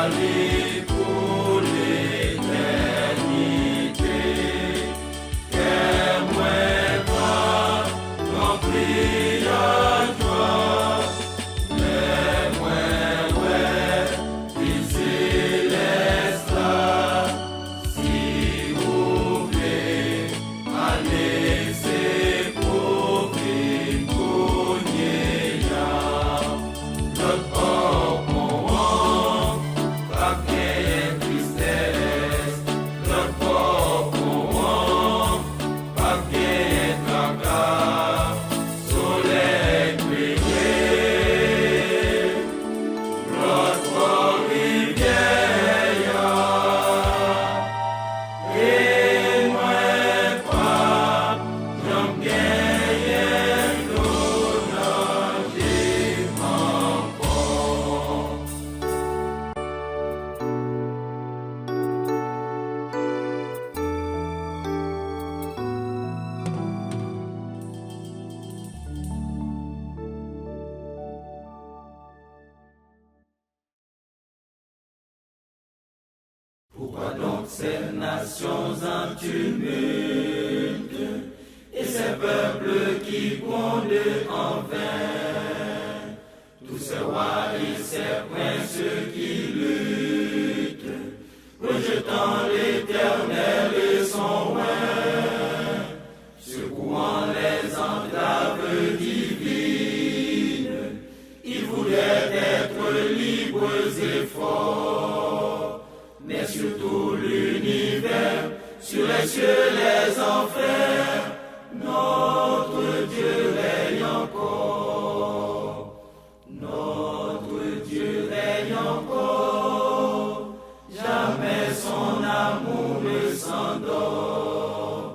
aller pour l'éternité. Et moi pas rempli à joie, mais moi ouais, il céleste là. Si vous voulez aller, c'est pour vivre Pourquoi donc ces nations en tumulte et ces peuples qui grondent en vain? Tous ces rois et ces princes qui luttent, rejetant l'Éternel et son roi, secouant les entraves divines, ils voulaient être libres et forts. Mais sur tout l'univers, sur les cieux, les enfers, notre Dieu règne encore. Notre Dieu règne encore. Jamais son amour ne s'endort.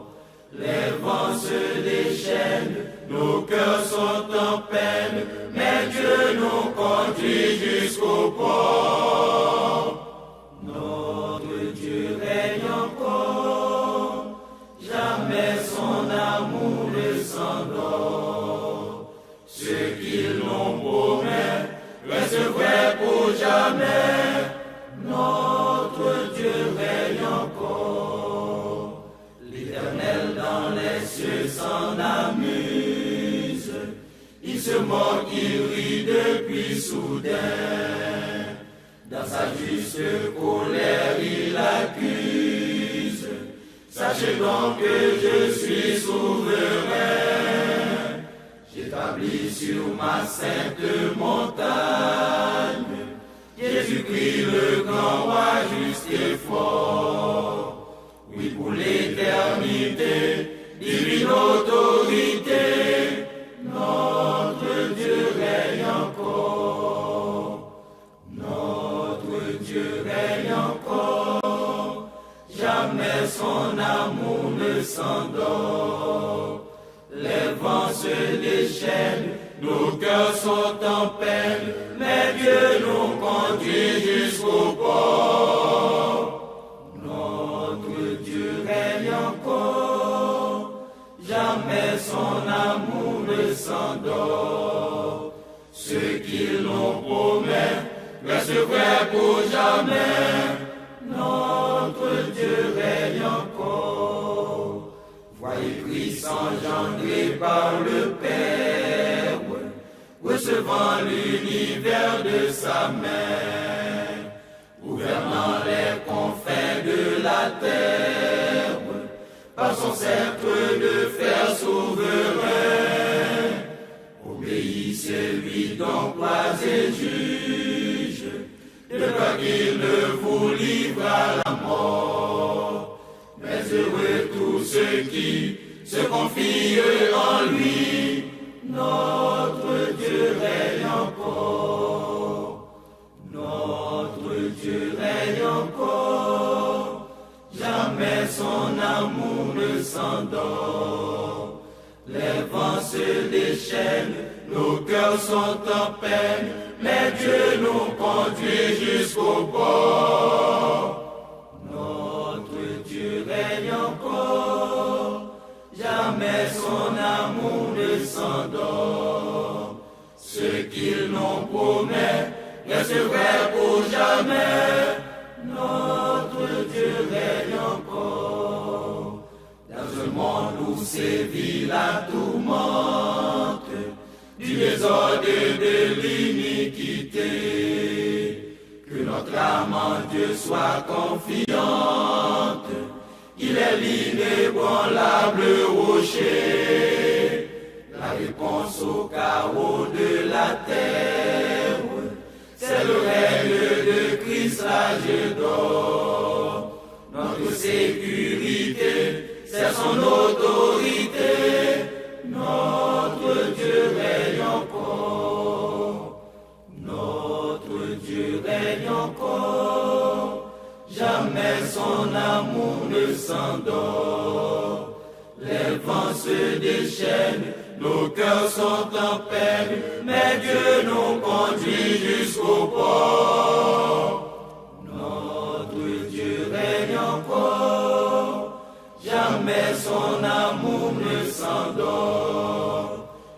Les vents se déchaînent, nos cœurs sont en peine, mais Dieu nous conduit jusqu'au port. Notre Dieu règne encore, jamais son amour ne s'endort. Ce qu'il nous promet reste vrai pour jamais. Notre Dieu règne encore. L'Éternel dans les cieux s'en amuse. Il se moque, il rit depuis soudain. Dans sa juste colère, il accuse. Sachez donc que je suis souverain. J'établis sur ma sainte montagne Jésus-Christ, le grand roi juste et fort. Oui, pour l'éternité, divine autorité, notre Dieu règne encore. Notre Dieu règne encore, jamais son amour ne s'endort. Les vents se déchaînent, nos cœurs sont en peine, mais Dieu nous conduit jusqu'au port. Notre Dieu règne encore, jamais son amour ne s'endort. Ce qu'il nous promet reste vrai pour jamais. Notre Dieu règne encore. Voyez Christ engendré par le Père, recevant l'univers de sa main, gouvernant les confins de la terre, par son sceptre de fer souverain. Obéissez-lui donc, rois et juges, de peur qu'il ne vous livre à la mort. Mais heureux tous ceux qui se confient en lui, notre Dieu règne encore. Notre Dieu règne encore, jamais son amour ne s'endort. Les vents se déchaînent, nos cœurs sont en peine, mais Dieu nous conduit jusqu'au port. Notre Dieu règne encore, jamais son amour ne s'endort. Ce qu'il nous promet reste vrai pour jamais. sévit la tourmente du désordre et de l'iniquité. Que notre âme en Dieu soit confiante, il est l'inébranlable rocher, la réponse au chaos de la terre. C'est le règne de Christ l'âge d'or. Notre sécurité, c'est son autorité. Notre Dieu règne encore. Notre Dieu règne encore. Jamais son amour ne s'endort. Les vents se déchaînent, nos cœurs sont en peine, mais Dieu nous conduit jusqu'au port. Notre Dieu règne encore, jamais son amour ne s'endort.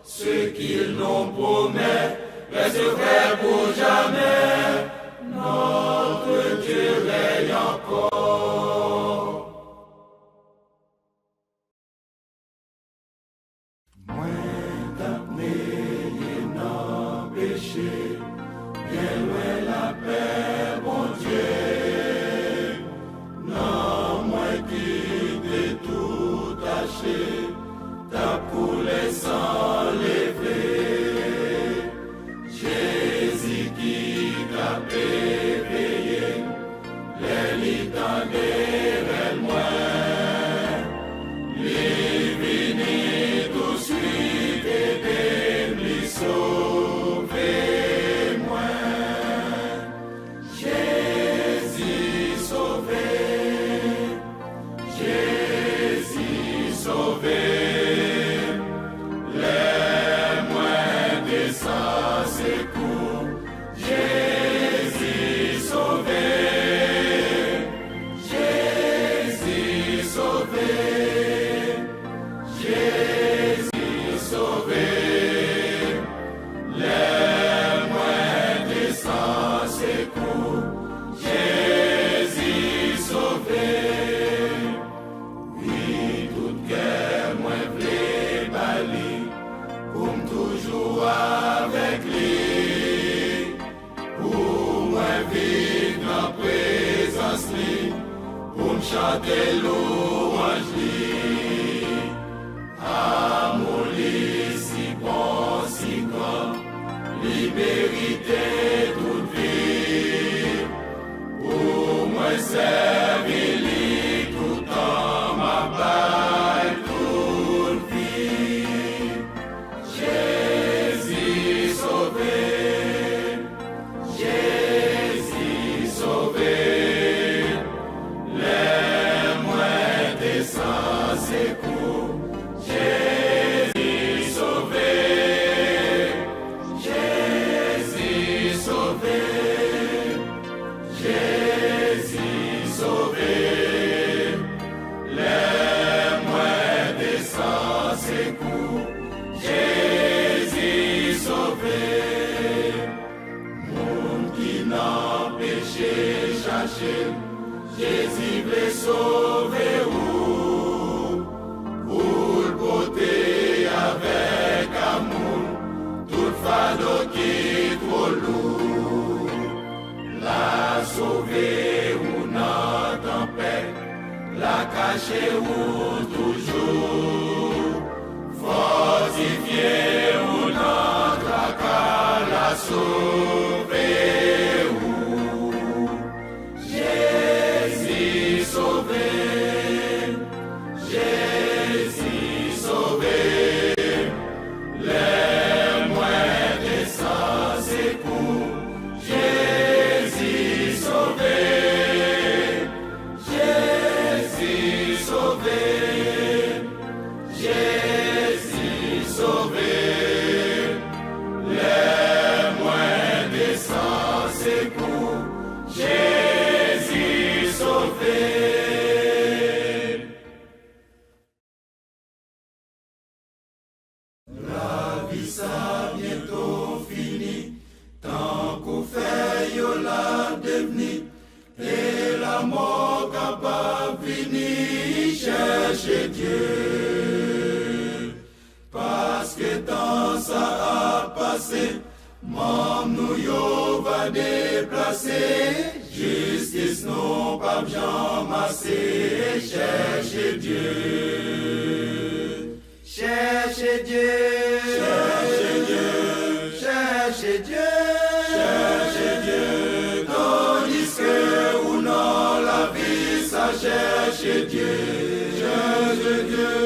Ce qu'il nous promet reste vrai pour jamais. Notre Dieu règne encore. Bien loin la paix, bon Dieu, non moins qui de tout tâcher, ta poulet sans lever. Jésus qui t'a éveillé, les lits t'en moins, les vignes tout de suite et des sauver. Chantez louange li, amour li si bon, si grand, li mérite toute vie. Pour moi servir li tout en ma baille toute vie. Jésus sauvé, Jésus sauvé. Jésus sauvé, Jésus sauvé, Jésus sauvé, les moins des sans écoute, Jésus sauvé, monde qui n'a péché cherché, Jésus veut sauver ou avec amour, tout fardeau qui est trop lourd, la sauver ou non tempête, la cacher ou toujours, fortifier ou non tracas, la sauver ou Jésus sauvé. Jésus sauvé, les moins des sans écoute. Jésus sauvé, Jésus sauvé, Jésus sauvé, les moins des sans écoute. Jésus sauvé. Ça bientôt fini, tant qu'on fait la devenir, et la mort capable venir chercher Dieu. a passé, même nous yo va déplacer. Justice non pas jamais assez. Cherchez Dieu. Cherchez Dieu. Cherchez Dieu. Cherchez Dieu. Cherchez Dieu. Tandis que ou non la vie ça cherche Dieu. Cherche Dieu.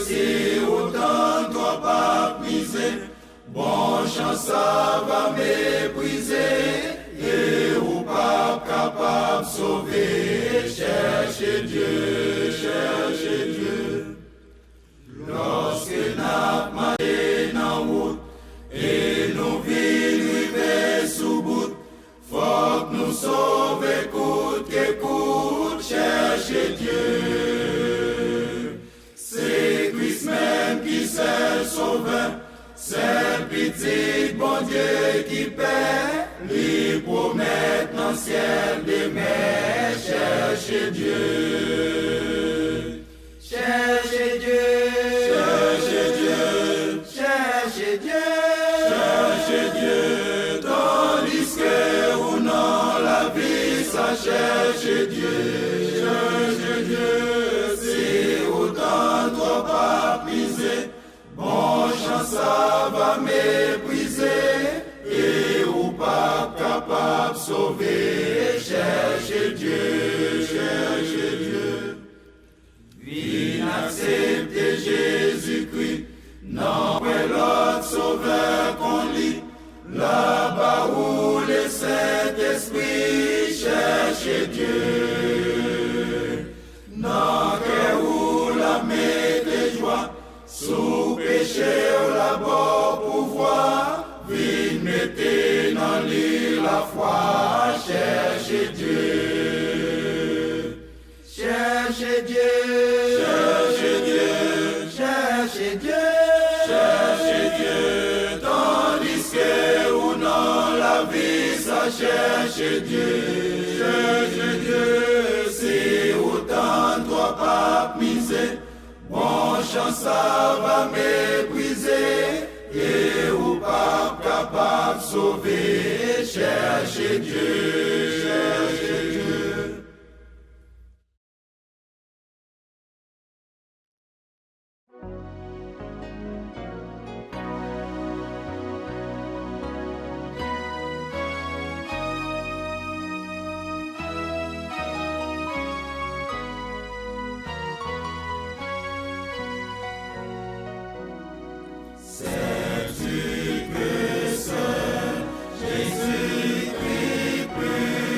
Si autant doit pas miser, bon chance ça va mépriser. Et ou pas capable de sauver. Cherchez Dieu. Cherchez Dieu. Lorsque n'a marché dans route et nous vivons sous bout, faut que nous sauver coûte que coûte. Cherchez Dieu. C'est Christ même qui s'est sauvé, c'est petit bon Dieu qui paie, lui promet dans le ciel des mers. Cherchez Dieu. Cherchez Dieu. Cherchez Dieu. Cherchez Dieu. Cherchez Dieu. Tandis que ou non la vie ça cherche Dieu. Cherchez Dieu. Si autant doit pas piser, bon chance ça va mépriser. Et ou pas capable de sauver. Cherchez Dieu. Cherchez Dieu. Vine accepter Jésus-Christ, non, mais l'autre sauveur qu'on lit, là-bas où le Saint-Esprit. Cherchez Dieu. Non, que où la mette joie, sous péché la bon pouvoir, vine mettez dans l'île la foi. Cherchez Dieu. Cherchez Dieu. Cherchez Dieu. Cherchez Dieu. Cherchez Dieu. Tandis que ou non la vie ça cherche Dieu. Cherchez Dieu. Si autant doit pas miser, bon chance ça va mépriser. Et ou pas capable de sauver. Cherchez Dieu. Cherchez Dieu. Jésus-Christ plus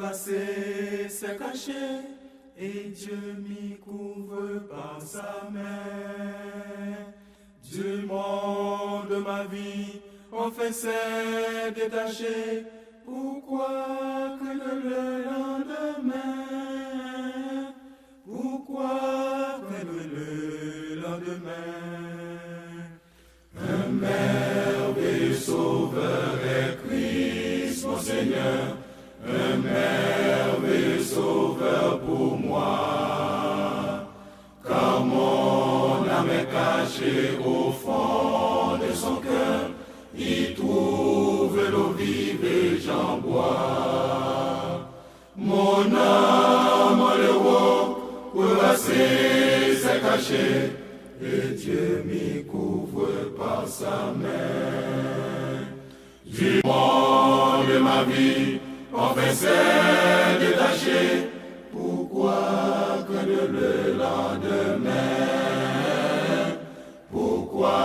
passé s'est caché et Dieu m'y couvre par sa main. Du monde de ma vie, enfin s'est détaché. Pourquoi craindre le lendemain? Pourquoi craindre le lendemain? Un merveilleux sauveur est Christ, mon Seigneur. Un merveilleux sauveur pour moi. Car mon âme est cachée au fond de son cœur. Il trouve l'eau vive et j'en bois. Mon âme en l'eau, courageux s'est caché, et Dieu m'y couvre par sa main. Du monde de ma vie, enfin s'est détaché. Pourquoi craindre le lendemain? Pourquoi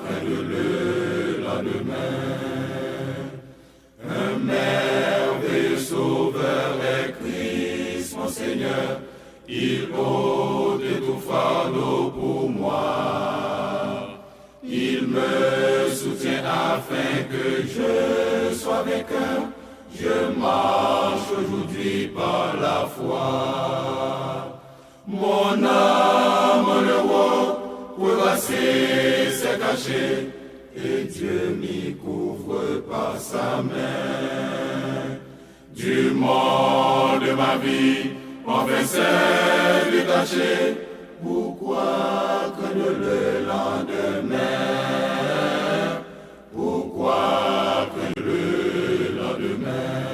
craindre le lendemain? Un merveilleux sauveur est Christ, mon Seigneur. Il ôte tout fardeau pour moi. Il me soutient afin que je sois vainqueur. Je marche aujourd'hui par la foi. Mon âme en l'eau, courageux s'est caché, et Dieu m'y couvre par sa main. Du monde de ma vie, enfin s'est détaché. Pourquoi craindre le lendemain? Pourquoi craindre le lendemain?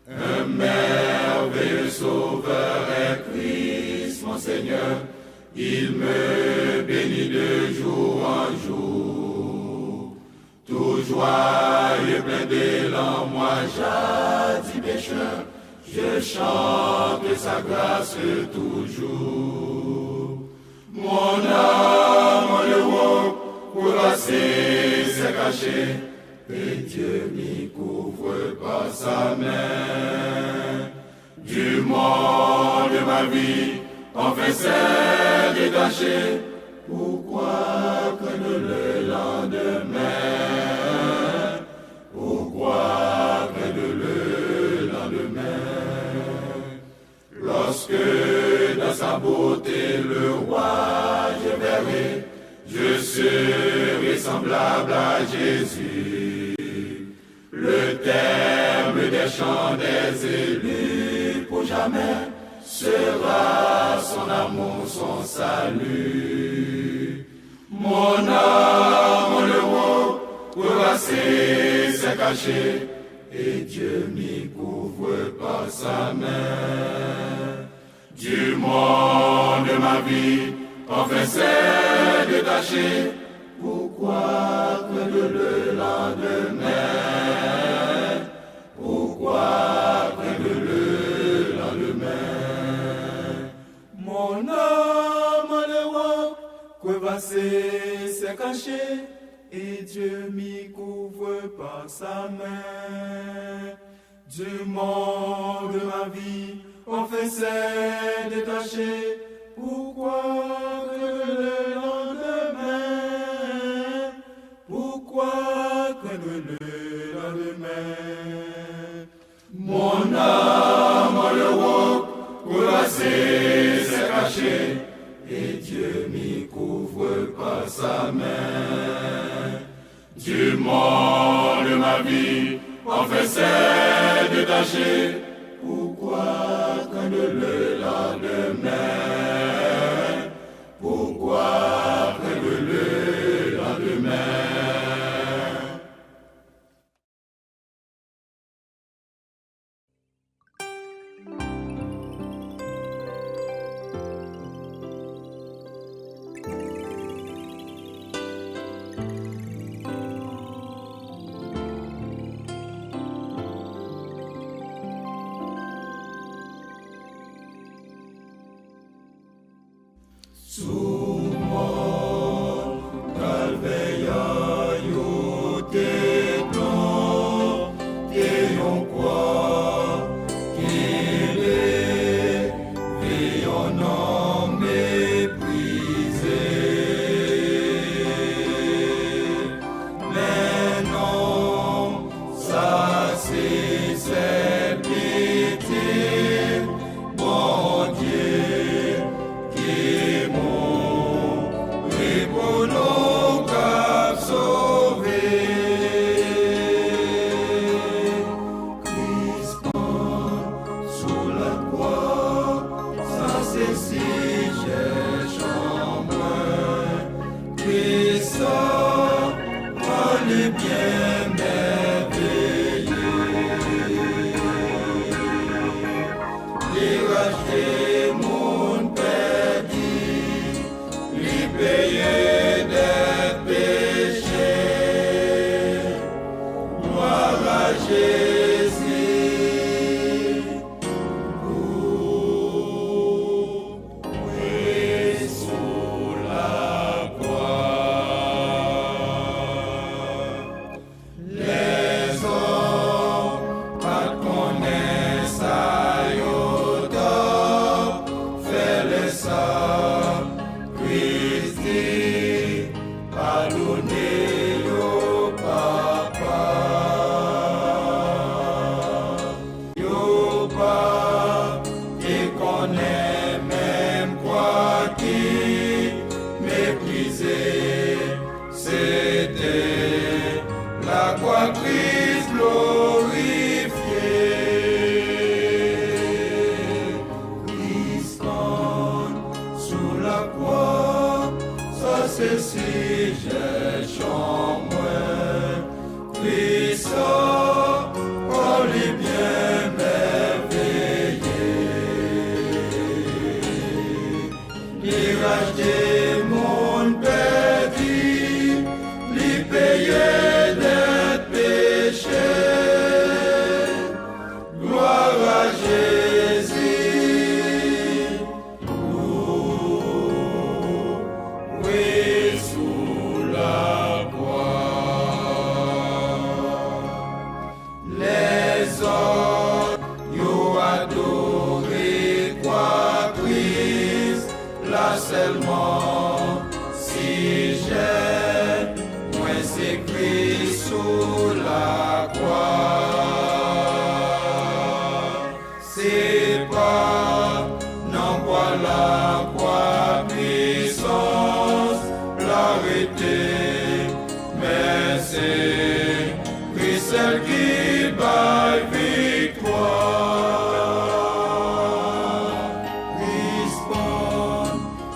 Un merveilleux sauveur est Christ, mon Seigneur. Il me bénit de jour en jour. Tout joyeux, plein d'élan, moi jadis pécheur, je chante sa grâce toujours. Mon âme en l'eau, courageux s'est caché, et Dieu m'y couvre par sa main. Du monde de ma vie, enfin s'est détaché. Pourquoi craindre le lendemain? Pourquoi craindre le lendemain? Lorsque dans sa beauté le roi je verrai, je serai semblable à Jésus. Le terme des chants des élus pour jamais sera son amour, son salut. Mon âme en l'eau, courageux s'est caché, et Dieu m'y couvre par sa main. Du monde de ma vie, enfin s'est détaché. Pourquoi craindre le lendemain? Pourquoi craindre le lendemain? Mon âme en l'eau, crevassée s'est cachée, et Dieu m'y couvre par sa main. Du monde de ma vie, enfin s'est détaché. Pourquoi craindre le lendemain? Pourquoi craindre le lendemain? Mon âme en l'eau, courageux s'est caché, et Dieu m'y couvre par sa main. Du monde de ma vie, enfin s'est détaché. Pourquoi craindre le lendemain? Pourquoi craindre le lendemain? pour nous qu'a sauvé. Christ sous la croix, ça c'est si cherche en moi. Christ par le bien merveilleux, les racheter mon perdu, les payer des péchés. Gloire à Jésus. Oui, sous la croix. Les hommes pas connaissent à Yodop, fait le sang, Christ pardonnez yo papa. Yo pas qui connaît même quoi qui méprisé, c'était la croix Christ glorifié. Christ sous la croix, ça c'est si cherche en moi. Christ oh les bien merveilleux, les racheter mon perdu, les payer des péchés. Gloire à Jésus. Oui, sous la croix. Les autres, yo adoré quoi Christ, là seulement. Si j'ai, moi c'est Christ sous la croix. C'est pas, non voilà quoi puissance, l'arrêter, mais c'est Christ seul qui bat victoire. Christ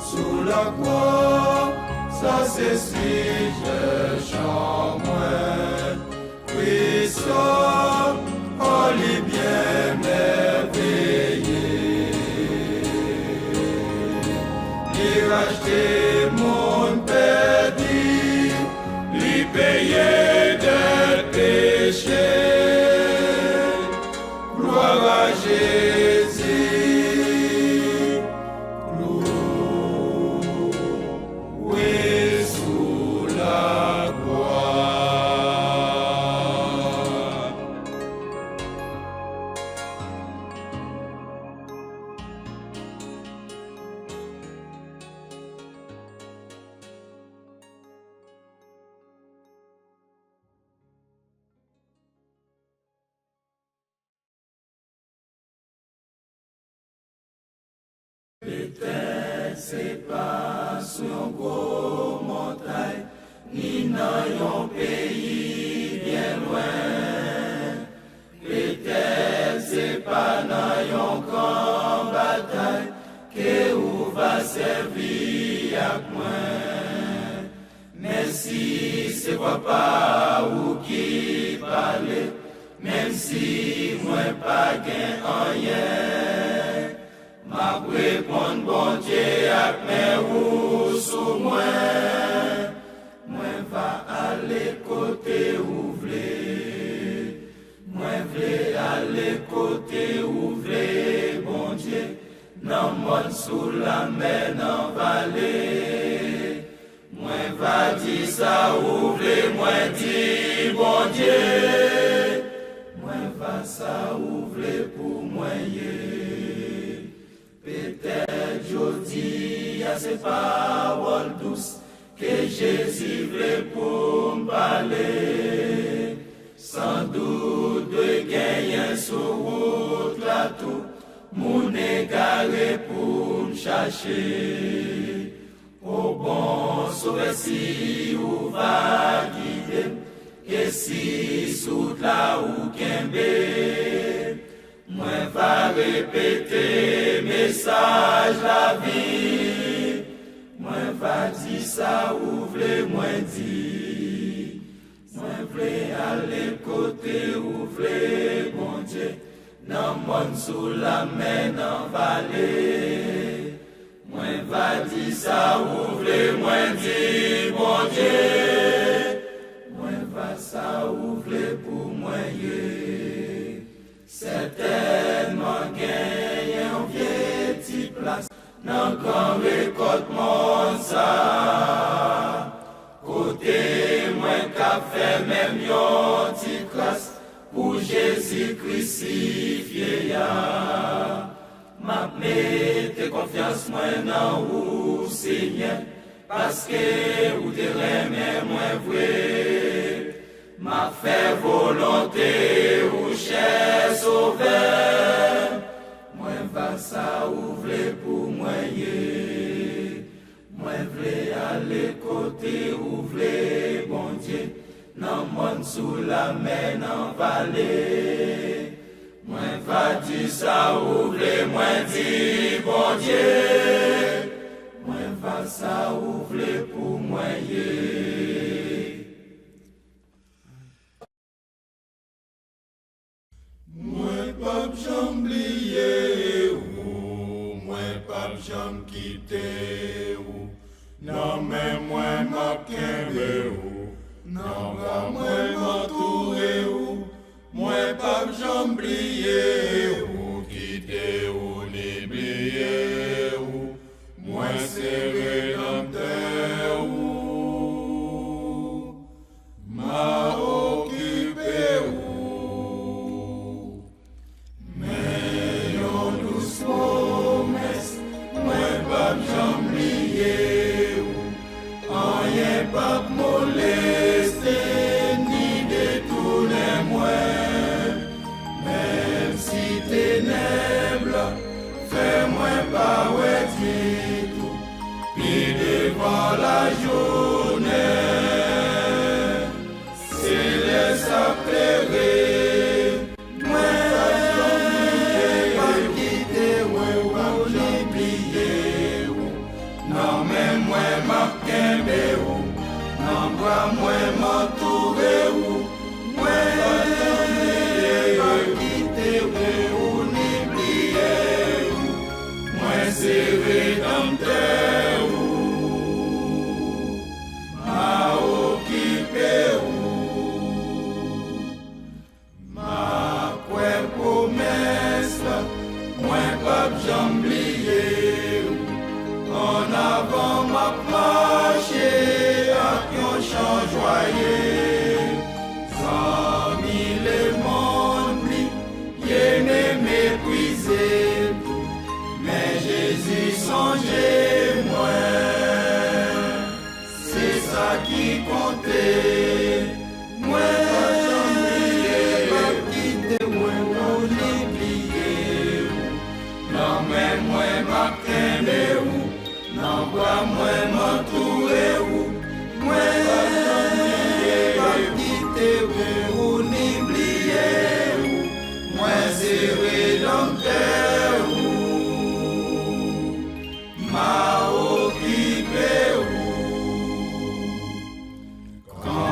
sous la croix, ça c'est si je chante moi. Christ oh les bien merveilleux, les racheter mon perdu, les payer des péchés. Gloire à Jésus. Oui, sous la croix. Peut-être c'est pas sur une grosse montagne, ni dans un pays bien loin. Peut-être c'est pas dans un camp bataille que vous va servir à moi. Même si c'est pas ou qui parle, même si moi pas gain rien. Ma répondre bon Dieu avec mes roues sous moi. Moi va aller côté ouvré. Moi v'lais aller côté ouvré, bon Dieu. Dans monde sous la mer, dans vallée. Moi va dire ça ouvré, moi dis bon Dieu. Moi va ça ouvré pour moi. Peut-être j'dis à ces paroles douces que Jésus veut pour me parler. Sans doute de gagner sur route là tout, mon égaré pour me chercher. Au bon sauver si ou va guider, et si sous la ou kembe, moi va répéter message la vie, moi va dire ça ou vle moi dit, moi vle aller côté ou vle bon Dieu, dans monde sous la mer dans vallée. Moi va dire ça ouvre moi dit bon Dieu. Moi va ça ouvre pour moi yé. Certainement gagné en vieille petite place dans grand récoltement ça. Côté moi qu'a fait même yon petite classe pour Jésus crucifié ya. Ma mette confiance moi dans vous, Seigneur, parce que vous te remet moi vrai. Ma fait volonté, ou cher sauveur, moi va ça ouvre pour moi yé. Moi vle aller côté ouvre bon Dieu, dans monde sous la mer, dans vallée. Moi va dire ça ouvre, moi dit bon Dieu. Moi va ça ouvre pour moi yé. Moi pas j'aime oublier ou, moi pas j'aime quitter ou. Non mais moi m'a kembe ou, non pas moi m'entourer ou. Moi pas j'oublier ou quitter ou l'oublier ou moi c'est rédempteur ou m'a occupé ou mais yon douce promesse moi pas j'oublier ou rien pas molester ni détourner moi. Ténèbres, fais-moi pas oublier tout, puis devant la journée, c'est les appeler, moi pas quitter, pas oublier, non mais moi m'a kembe, non pas moi m'entourer, moi pas quitter, c'est rédempteur m'a occupé ma quoi promesse moi pas j'oublier en avant m'a marché à un champ joyeux sans mille monde il m'est méprisé. Mais Jésus songez moi, c'est ça qui comptait. Moi pas quitter moi ou l'oublier. Non mais moi m'a kembe ou, non pas moi m'entourer ou. Moi pas quitter ou l'oublier. Moi c'est rédempteur ou. M'a occupé ou quand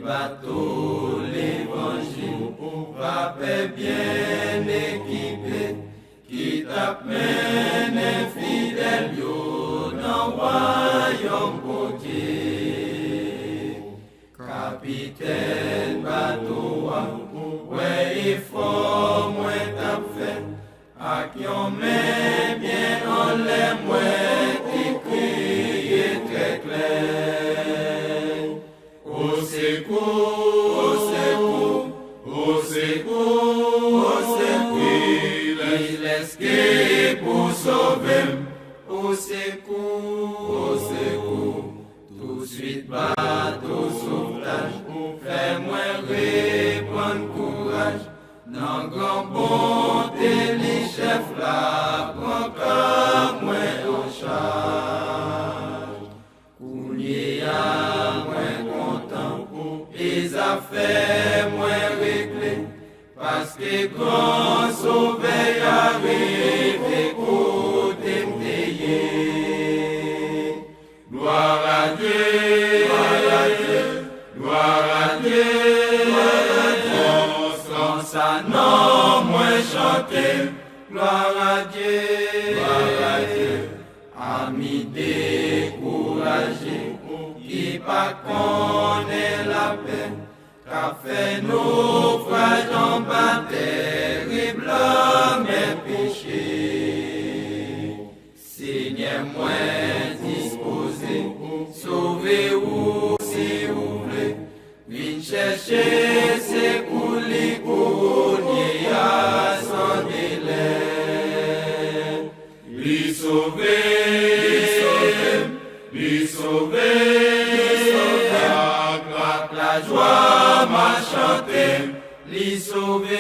bateau l'évangile, pape bien équipé, qui t'amène fidèle yo dans royaume côtier. Capitaine bateau, ouais il faut moins t'as fait, à qui on met bien en l'air, moins qui crie très clair. Au secours, au secours, au secours, au secours, il escape pour sauver. Au secours, tout de suite bateau sauvetage, fais-moi reprendre courage, dans grand bonté les chefs là, prends comme moi en charge. Kounye à moi content, les affaires moins réglées, parce que grand sauveur arrive et côté m'payer. Gloire à Dieu, gloire à Dieu, gloire à Dieu, gloire à Dieu, sans ça non moins chanter. Gloire à Dieu, ami découragé, qui pas connaît la paix, qu'a fait naufrage en bas terrible mes péchés. Seigneur, moi disposé, sauvez-vous si vous voulez, venez chercher ces coulis courniers à son délai. Lui sauver, lui sauver, la joie m'a chanté, lui sauver.